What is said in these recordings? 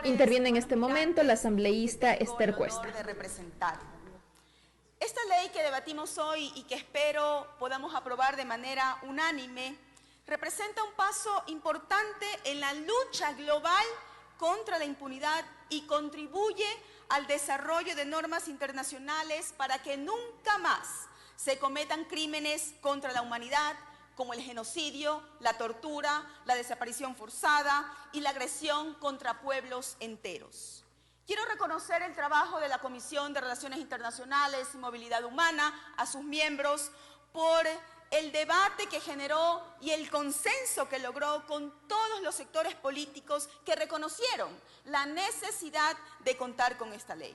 Interviene en este momento la asambleísta Esther Cuesta. Esta ley que debatimos hoy y que espero podamos aprobar de manera unánime representa un paso importante en la lucha global contra la impunidad y contribuye al desarrollo de normas internacionales para que nunca más se cometan crímenes contra la humanidad como el genocidio, la tortura, la desaparición forzada y la agresión contra pueblos enteros. Quiero reconocer el trabajo de la Comisión de Relaciones Internacionales y Movilidad Humana, a sus miembros, por el debate que generó y el consenso que logró con todos los sectores políticos que reconocieron la necesidad de contar con esta ley.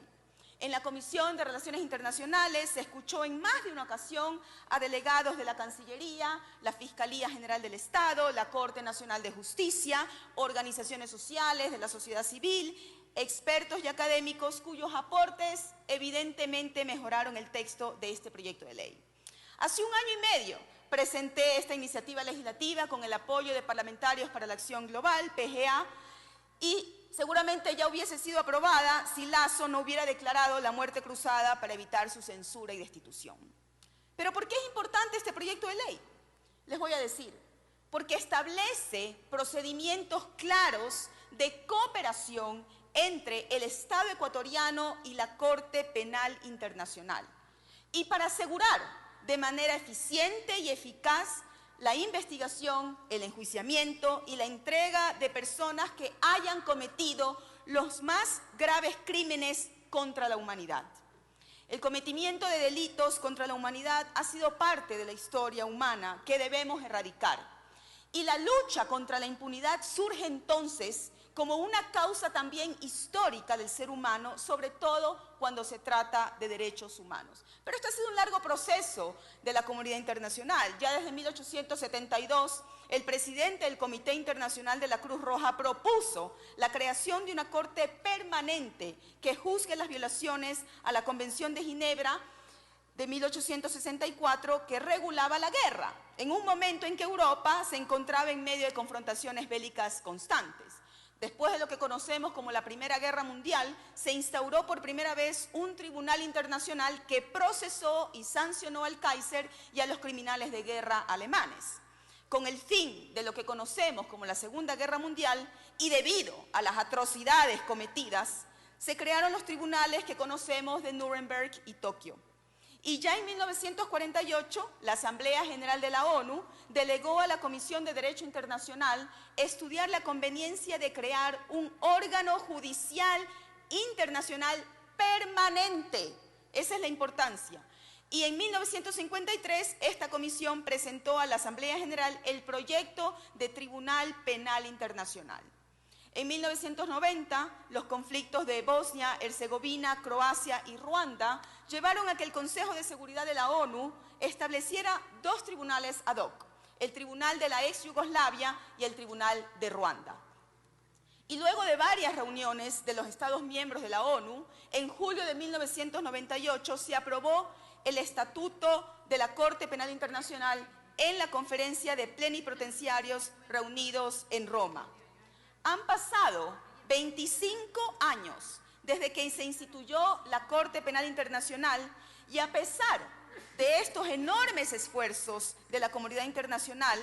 En la Comisión de Relaciones Internacionales se escuchó en más de una ocasión a delegados de la Cancillería, la Fiscalía General del Estado, la Corte Nacional de Justicia, organizaciones sociales de la sociedad civil, expertos y académicos cuyos aportes evidentemente mejoraron el texto de este proyecto de ley. Hace un año y medio presenté esta iniciativa legislativa con el apoyo de Parlamentarios para la Acción Global, PGA, y seguramente ya hubiese sido aprobada si Lazo no hubiera declarado la muerte cruzada para evitar su censura y destitución. ¿Pero por qué es importante este proyecto de ley? Les voy a decir, porque establece procedimientos claros de cooperación entre el Estado ecuatoriano y la Corte Penal Internacional, y para asegurar de manera eficiente y eficaz la investigación, el enjuiciamiento y la entrega de personas que hayan cometido los más graves crímenes contra la humanidad. El cometimiento de delitos contra la humanidad ha sido parte de la historia humana que debemos erradicar. Y la lucha contra la impunidad surge entonces como una causa también histórica del ser humano, sobre todo cuando se trata de derechos humanos. Pero esto ha sido un largo proceso de la comunidad internacional. Ya desde 1872, el presidente del Comité Internacional de la Cruz Roja propuso la creación de una corte permanente que juzgue las violaciones a la Convención de Ginebra de 1864, que regulaba la guerra, en un momento en que Europa se encontraba en medio de confrontaciones bélicas constantes. Después de lo que conocemos como la Primera Guerra Mundial, se instauró por primera vez un tribunal internacional que procesó y sancionó al Kaiser y a los criminales de guerra alemanes. Con el fin de lo que conocemos como la Segunda Guerra Mundial y debido a las atrocidades cometidas, se crearon los tribunales que conocemos de Nuremberg y Tokio. Y ya en 1948, la Asamblea General de la ONU delegó a la Comisión de Derecho Internacional estudiar la conveniencia de crear un órgano judicial internacional permanente. Esa es la importancia. Y en 1953, esta comisión presentó a la Asamblea General el proyecto de Tribunal Penal Internacional. En 1990, los conflictos de Bosnia, Herzegovina, Croacia y Ruanda llevaron a que el Consejo de Seguridad de la ONU estableciera dos tribunales ad hoc, el Tribunal de la ex Yugoslavia y el Tribunal de Ruanda. Y luego de varias reuniones de los Estados miembros de la ONU, en julio de 1998 se aprobó el Estatuto de la Corte Penal Internacional en la Conferencia de Plenipotenciarios reunidos en Roma. Han pasado 25 años desde que se instituyó la Corte Penal Internacional y a pesar de estos enormes esfuerzos de la comunidad internacional,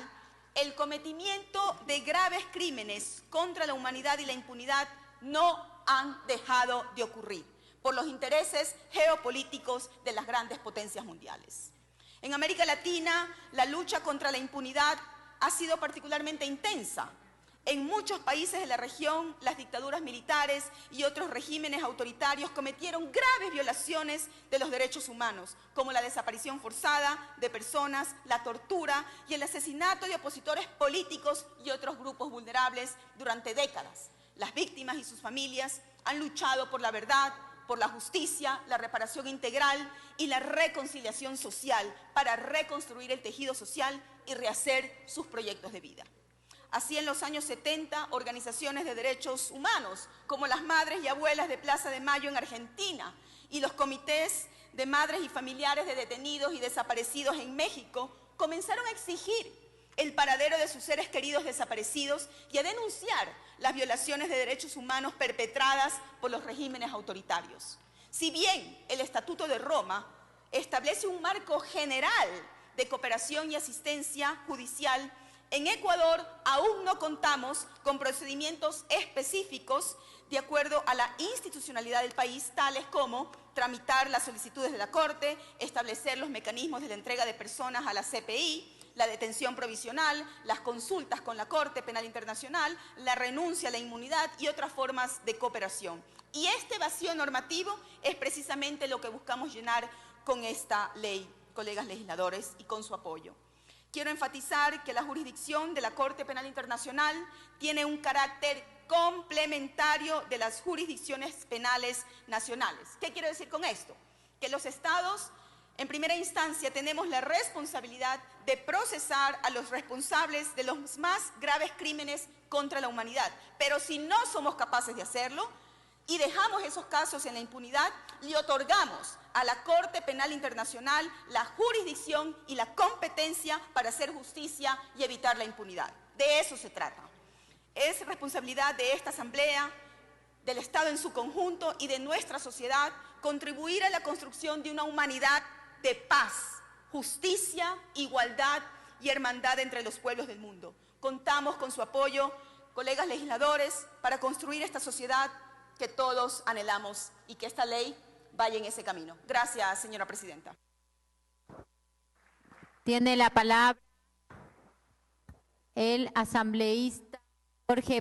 el cometimiento de graves crímenes contra la humanidad y la impunidad no han dejado de ocurrir por los intereses geopolíticos de las grandes potencias mundiales. En América Latina, la lucha contra la impunidad ha sido particularmente intensa. En muchos países de la región, las dictaduras militares y otros regímenes autoritarios cometieron graves violaciones de los derechos humanos, como la desaparición forzada de personas, la tortura y el asesinato de opositores políticos y otros grupos vulnerables durante décadas. Las víctimas y sus familias han luchado por la verdad, por la justicia, la reparación integral y la reconciliación social para reconstruir el tejido social y rehacer sus proyectos de vida. Así, en los años 70, organizaciones de derechos humanos, como las Madres y Abuelas de Plaza de Mayo en Argentina y los comités de madres y familiares de detenidos y desaparecidos en México, comenzaron a exigir el paradero de sus seres queridos desaparecidos y a denunciar las violaciones de derechos humanos perpetradas por los regímenes autoritarios. Si bien el Estatuto de Roma establece un marco general de cooperación y asistencia judicial, en Ecuador aún no contamos con procedimientos específicos de acuerdo a la institucionalidad del país, tales como tramitar las solicitudes de la Corte, establecer los mecanismos de la entrega de personas a la CPI, la detención provisional, las consultas con la Corte Penal Internacional, la renuncia a la inmunidad y otras formas de cooperación. Y este vacío normativo es precisamente lo que buscamos llenar con esta ley, colegas legisladores, y con su apoyo. Quiero enfatizar que la jurisdicción de la Corte Penal Internacional tiene un carácter complementario de las jurisdicciones penales nacionales. ¿Qué quiero decir con esto? Que los estados, en primera instancia, tenemos la responsabilidad de procesar a los responsables de los más graves crímenes contra la humanidad. Pero si no somos capaces de hacerlo y dejamos esos casos en la impunidad, le otorgamos a la Corte Penal Internacional la jurisdicción y la competencia para hacer justicia y evitar la impunidad. De eso se trata. Es responsabilidad de esta Asamblea, del Estado en su conjunto y de nuestra sociedad contribuir a la construcción de una humanidad de paz, justicia, igualdad y hermandad entre los pueblos del mundo. Contamos con su apoyo, colegas legisladores, para construir esta sociedad que todos anhelamos y que esta ley vaya en ese camino. Gracias, señora presidenta. Tiene la palabra el asambleísta Jorge